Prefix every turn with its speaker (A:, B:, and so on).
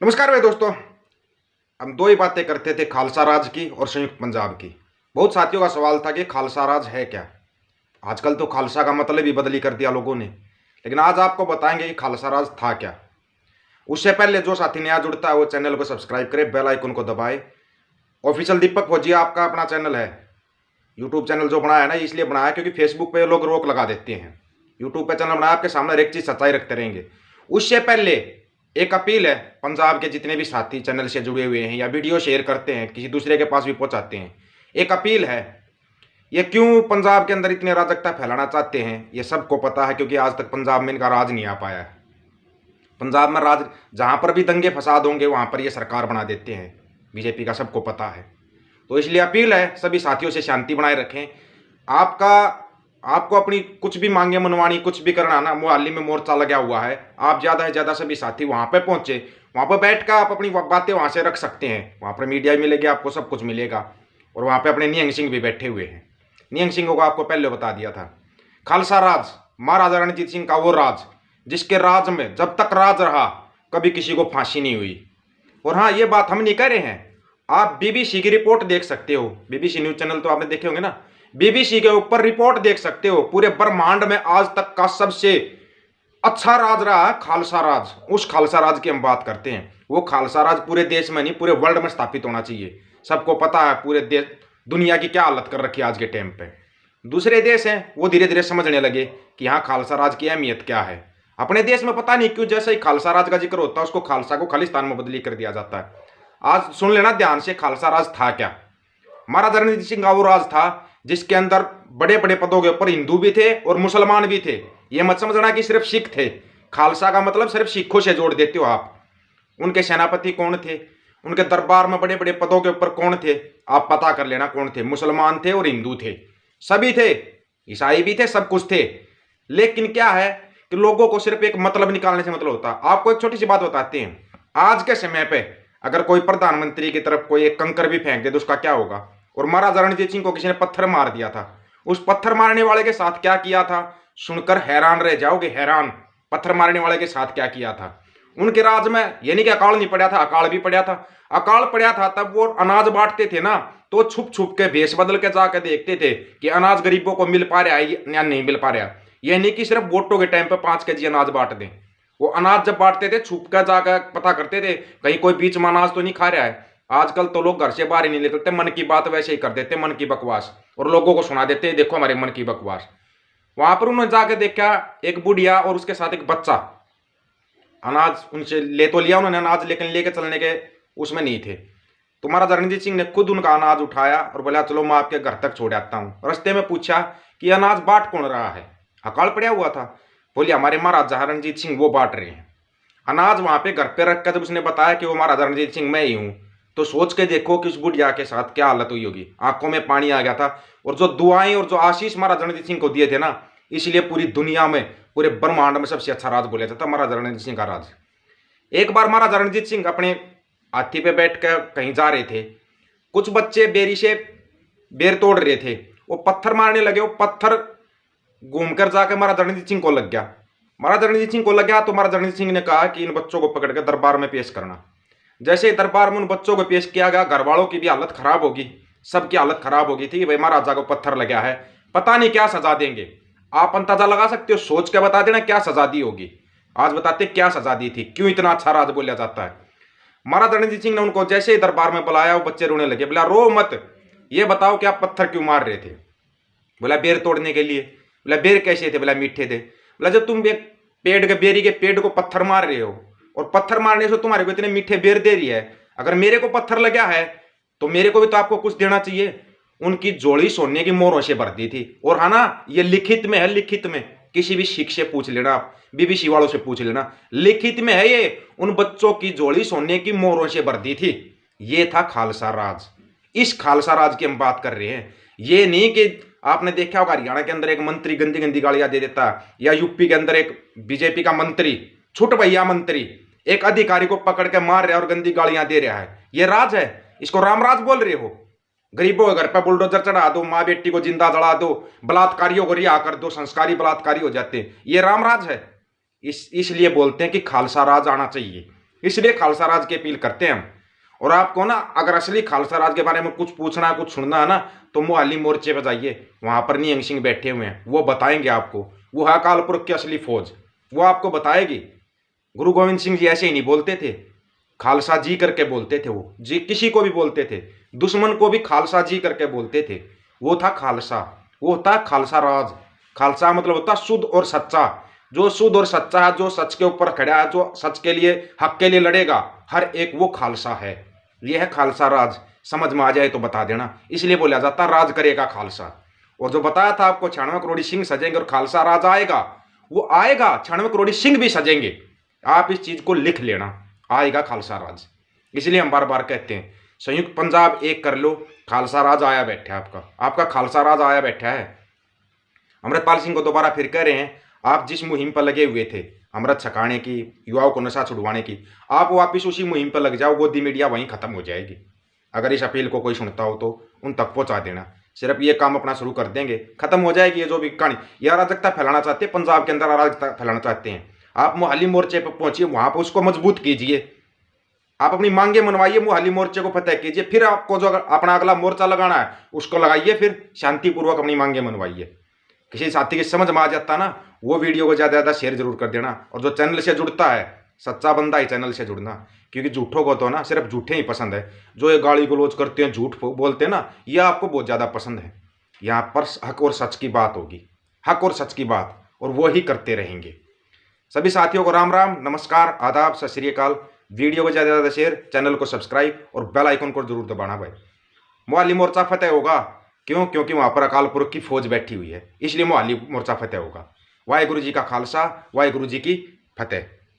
A: नमस्कार भाई दोस्तों। हम दो ही बातें करते थे, खालसा राज की और संयुक्त पंजाब की। बहुत साथियों का सवाल था कि खालसा राज है क्या। आजकल तो खालसा का मतलब ही बदली कर दिया लोगों ने, लेकिन आज आपको बताएंगे कि खालसा राज था क्या। उससे पहले जो साथी नया जुड़ता है वो चैनल को सब्सक्राइब करे, बेल आइकन को दबाए। ऑफिशियल दीपक फौजी आपका अपना चैनल है। यूट्यूब चैनल जो बनाया है ना, इसलिए बनाया क्योंकि फेसबुक पे लोग रोक लगा देते हैं। यूट्यूब पे चैनल बनाया, आपके सामने हर एक चीज़ सच्चाई रखते रहेंगे। उससे पहले एक अपील है, पंजाब के जितने भी साथी चैनल से जुड़े हुए हैं या वीडियो शेयर करते हैं, किसी दूसरे के पास भी पहुंचाते हैं, एक अपील है। ये क्यों पंजाब के अंदर इतनी अराजकता फैलाना चाहते हैं, ये सबको पता है, क्योंकि आज तक पंजाब में इनका राज नहीं आ पाया है। पंजाब में राज जहां पर भी दंगे फसाद होंगे वहां पर ये सरकार बना देते हैं, बीजेपी का सबको पता है। तो इसलिए अपील है सभी साथियों से, शांति बनाए रखें। आपका आपको अपनी कुछ भी मांगे मनवानी, कुछ भी करना ना, मोहाली में मोर्चा लगा हुआ है, आप ज़्यादा से ज़्यादा सभी साथी वहाँ पे पहुँचे। वहाँ पर बैठ कर आप अपनी बातें वहाँ से रख सकते हैं। वहाँ पर मीडिया मिलेगी, आपको सब कुछ मिलेगा। और वहाँ पे अपने निहंग सिंह भी बैठे हुए हैं। निहंग सिंह को आपको पहले बता दिया था। खालसा राज, महाराजा रणजीत सिंह का वो राज जिसके राज में जब तक राज रहा कभी किसी को फांसी नहीं हुई। और हाँ, ये बात हम नहीं कह रहे हैं, आप बीबीसी की रिपोर्ट देख सकते हो। बीबीसी न्यूज चैनल तो आपने देखे होंगे ना, बीबीसी के ऊपर रिपोर्ट देख सकते हो। पूरे ब्रह्मांड में आज तक का सबसे अच्छा राज रहा है खालसा राज। उस खालसा राज की हम बात करते हैं। वो खालसा राज पूरे देश में नहीं, पूरे वर्ल्ड में स्थापित होना चाहिए। सबको पता है पूरे देश दुनिया की क्या हालत कर रखी है आज के टाइम पे। दूसरे देश हैं वो धीरे धीरे समझने लगे कि हाँ, खालसा राज की अहमियत क्या है। अपने देश में पता नहीं क्यों जैसे ही खालसा राज का जिक्र होता है उसको खालसा को खालिस्तान में बदली कर दिया जाता है। आज सुन लेना ध्यान से, खालसा राज था क्या। महाराजा रणजीत सिंह का वो राज था जिसके अंदर बड़े बड़े पदों के ऊपर हिंदू भी थे और मुसलमान भी थे। ये मत समझना कि सिर्फ सिख थे। खालसा का मतलब सिर्फ सिखों से जोड़ देते हो आप। उनके सेनापति कौन थे, उनके दरबार में बड़े बड़े पदों के ऊपर कौन थे, आप पता कर लेना कौन थे। मुसलमान थे और हिंदू थे, सभी थे, ईसाई भी थे, सब कुछ थे। लेकिन क्या है कि लोगों को सिर्फ एक मतलब निकालने से मतलब होता। आपको एक छोटी सी बात बताते हैं। आज के समय पे अगर कोई प्रधानमंत्री की तरफ कोई एक कंकर भी फेंक दे तो उसका क्या होगा। और महाराजा रणजीत सिंह को किसी ने पत्थर मार दिया था, उस पत्थर मारने वाले के साथ क्या किया था सुनकर हैरान रह जाओगे, हैरान। पत्थर मारने वाले के साथ क्या किया था उनके राज में। ये नहीं कि अकाल नहीं पड़ा था, अकाल भी पड़ा था। अकाल पड़ा था तब वो अनाज बांटते थे ना, तो छुप छुप के भेष बदल के जाकर देखते थे कि अनाज गरीबों को मिल पा रहा है या नहीं मिल पा रहा। यह नहीं कि सिर्फ वोटों के टाइम पे 5 kg अनाज बांट दें। वो अनाज जब बांटते थे छुप कर जाकर पता करते थे कहीं कोई बीच में अनाज तो नहीं खा रहा है। आजकल तो लोग घर से बाहर ही नहीं निकलते, मन की बात वैसे ही कर देते, मन की बकवास, और लोगों को सुना देते हैं देखो हमारे मन की बकवास। वहां पर उन्होंने जाके देखा एक बुढ़िया और उसके साथ एक बच्चा अनाज उनसे ले तो लिया उन्होंने अनाज, लेकिन लेके चलने के उसमें नहीं थे। तो महाराजा रणजीत सिंह ने खुद उनका अनाज उठाया और बोला चलो मैं आपके घर तक छोड़ आता हूँ। रास्ते में पूछा कि अनाज बांट कौन रहा है, अकाल पड़ा हुआ था। बोले हमारे महाराजा रणजीत सिंह वो बांट रहे हैं अनाज। वहां पे घर पे रखकर जब उसने बताया कि वो महाराजा रणजीत सिंह मैं ही हूँ, तो सोच के देखो कि उस बुढ़िया के साथ क्या हालत हुई होगी। आंखों में पानी आ गया था। और जो दुआएं और जो आशीष महाराजा रणजीत सिंह को दिए थे ना, इसलिए पूरी दुनिया में, पूरे ब्रह्मांड में सबसे अच्छा राज बोला जाता महाराजा रणजीत सिंह का राज। एक बार महाराजा रणजीत सिंह अपने हाथी पे बैठ कर कहीं जा रहे थे। कुछ बच्चे बेरी से बेर तोड़ रहे थे, वो पत्थर मारने लगे। वो पत्थर घूमकर जाकर महाराजा रणजीत सिंह को लग गया। महाराजा रणजीत सिंह को लग गया तो महाराजा रणजीत सिंह ने कहा कि इन बच्चों को पकड़ कर दरबार में पेश करना। जैसे ही दरबार में उन बच्चों को पेश किया गया, घर वालों की भी हालत खराब होगी, सबकी हालत खराब होगी थी। भाई महाराजा को पत्थर लगा है, पता नहीं क्या सजा देंगे। आप अंदाजा लगा सकते हो, सोच के बता देना क्या सजा दी होगी। आज बताते क्या सजा दी थी, क्यों इतना अच्छा राज बोला जाता है। महाराजा रणजीत सिंह ने उनको जैसे ही दरबार में बुलाया, वो बच्चे रोने लगे। बोला रो मत, ये बताओ कि आप पत्थर क्यों मार रहे थे। बोला बेर तोड़ने के लिए। बोला बेर कैसे थे। बोला मीठे थे। बोला जब तुम एक पेड़ के बेरी के पेड़ को पत्थर मार रहे हो और पत्थर मारने से तुम्हारे को इतने मीठे बेर दे रही है, अगर मेरे को पत्थर लगा है तो मेरे को भी तो आपको कुछ देना चाहिए। उनकी जोड़ी सोने की मोहरों से भर दी थी। और है ना, ये लिखित में है, लिखित में। किसी भी सिख से पूछ लेना, आप बीबीसी वालों से पूछ लेना, लिखित में है ये। उन बच्चों की जोड़ी सोने की मोहरों से भर दी थी। ये था खालसा राज। इस खालसा राज की हम बात कर रहे हैं। ये नहीं कि आपने देखा होगा हरियाणा के अंदर एक मंत्री गंदी गंदी गालियां दे देता, या यूपी के अंदर एक बीजेपी का मंत्री, छुट भैया मंत्री, एक अधिकारी को पकड़ के मार रहा है और गंदी गालियां दे रहा है। ये राज है, इसको रामराज बोल रहे हो। गरीबों के घर पर बुलडोजर चढ़ा दो, माँ बेटी को जिंदा जला दो, बलात्कारियों को रिहा कर दो, संस्कारी बलात्कारी हो जाते हैं। ये रामराज है। इसलिए बोलते हैं कि खालसा राज आना चाहिए। इसलिए खालसा राज की अपील करते हैं हम। और आपको ना अगर असली खालसा राज के बारे में कुछ पूछना है, कुछ सुनना है ना, तो मोहाली मोर्चे पर जाइए। वहां पर निहंग सिंह बैठे हुए हैं, वो बताएंगे आपको। वो है अकाल पुरख की असली फौज, वो आपको बताएगी। गुरु गोविंद सिंह जी ऐसे ही नहीं बोलते थे, खालसा जी करके बोलते थे। वो जी किसी को भी बोलते थे, दुश्मन को भी खालसा जी करके बोलते थे। वो था खालसा, वो होता खालसा राज। खालसा मतलब होता शुद्ध और सच्चा। जो शुद्ध और सच्चा है, जो सच के ऊपर खड़ा है, जो सच के लिए, हक के लिए लड़ेगा, हर एक वो खालसा है। ये है खालसा राज। समझ में आ जाए तो बता देना। इसलिए बोला जाता राज करेगा खालसा। और जो बताया था आपको 96 करोड़ सिंह सजेंगे और खालसा राज आएगा, वो आएगा। 96 करोड़ सिंह भी सजेंगे। आप इस चीज को लिख लेना, आएगा खालसा राज। इसलिए हम बार बार कहते हैं संयुक्त पंजाब एक कर लो, खालसा राज आया बैठा है। आपका आपका खालसा राज आया बैठा है। अमृतपाल सिंह को दोबारा फिर कह रहे हैं, आप जिस मुहिम पर लगे हुए थे अमृत छकाने की, युवाओं को नशा छुड़वाने की, आप वापिस उसी मुहिम पर लग जाओ। गोदी मीडिया वहीं खत्म हो जाएगी। अगर इस अपील को कोई सुनता हो तो उन तक पहुंचा देना। सिर्फ ये काम अपना शुरू कर देंगे, खत्म हो जाएगी ये जो भी कहानी। ये अराजकता फैलाना चाहते हैं, पंजाब के अंदर अराजकता फैलाना चाहते हैं, आप मोहाली मोर्चे पर पहुंचिए, वहां पर उसको मजबूत कीजिए। आप अपनी मांगे मनवाइए, मोहाली मोर्चे को फतेह कीजिए। फिर आपको जो अपना अगला मोर्चा लगाना है उसको लगाइए, फिर शांतिपूर्वक अपनी मांगे मनवाइए। किसी साथी की समझ में आ जाता ना, वो वीडियो को ज़्यादा से ज़्यादा शेयर जरूर कर देना। और जो चैनल से जुड़ता है, सच्चा बंदा ही चैनल से जुड़ना, क्योंकि झूठों को तो ना सिर्फ झूठे ही पसंद है। जो ये गाली गलौज करते हैं, झूठ बोलते हैं ना, ये आपको बहुत ज़्यादा पसंद है। यहाँ पर हक और सच की बात होगी, हक और सच की बात, और वो ही करते रहेंगे। सभी साथियों को राम राम, नमस्कार, आदाब, सत श्री अकाल। वीडियो को ज़्यादा से ज़्यादा शेयर, चैनल को सब्सक्राइब और बेल आइकन को जरूर दबाना भाई। मोहाली मोर्चा फतेह होगा। क्यों? क्योंकि वहां पर अकाल पुरख की फौज बैठी हुई है, इसलिए मोहाली मोर्चा फतेह होगा। वाहेगुरु जी का खालसा, वाहेगुरु जी की फतेह।